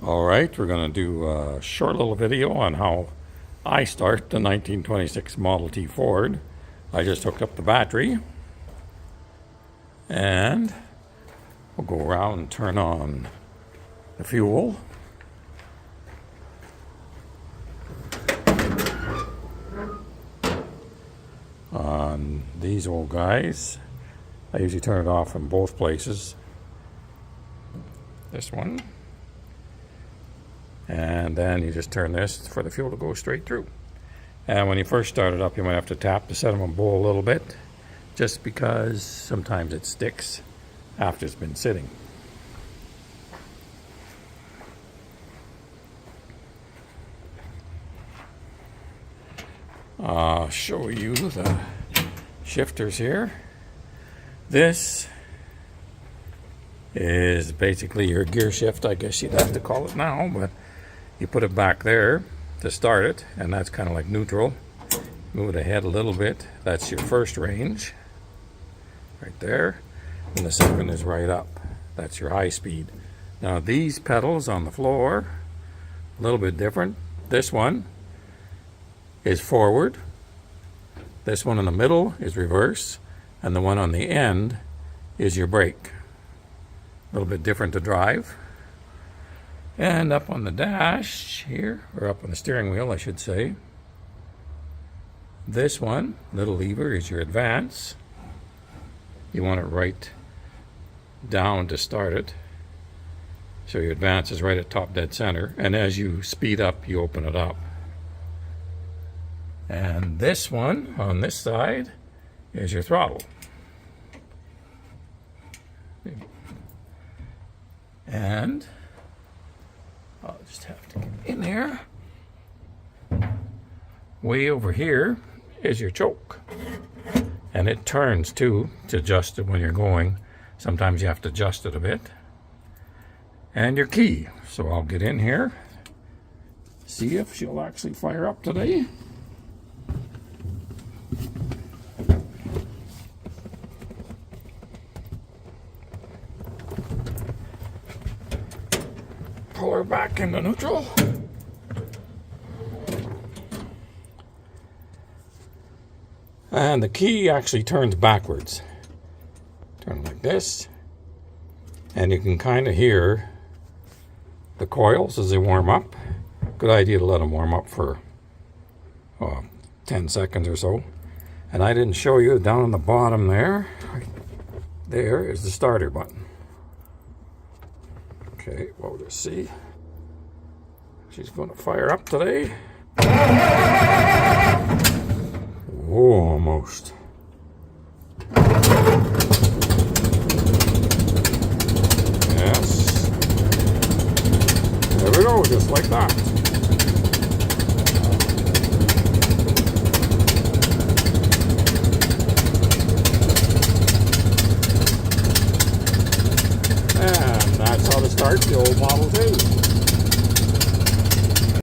Alright, we're going to do a short little video on how I start the 1926 Model T Ford. I just hooked up the battery and we'll go around and turn on the fuel. On these old guys, I usually turn it off in both places. This one. And then you just turn this for the fuel to go straight through. And when you first start it up, you might have to tap the sediment bowl a little bit, just because sometimes it sticks after it's been sitting. I'll show you the shifters here. This is basically your gear shift, I guess you'd have to call it now, but you put it back there to start it, and that's kind of like neutral. Move it ahead a little bit. That's your first range, right there. And the second is right up. That's your high speed. Now these pedals on the floor, a little bit different. This one is forward. This one in the middle is reverse. And the one on the end is your brake. A little bit different to drive. And up on the dash here, or up on the steering wheel, I should say, this one, little lever, is your advance. You want it right down to start it. So your advance is right at top dead center. And as you speed up, you open it up. And this one, on this side, is your throttle. And I'll just have to get in there. Way over here is your choke. And it turns too, to adjust it when you're going. Sometimes you have to adjust it a bit. And your key. So I'll get in here, see if she'll actually fire up today. Pull her back into neutral. And the key actually turns backwards. Turn like this. And you can kind of hear the coils as they warm up. Good idea to let them warm up for 10 seconds or so. And I didn't show you down on the bottom there. There is the starter button. Okay, we'll just see. She's going to fire up today. Oh, almost. Yes. There we go, just like that. And that's how to start the old Model T.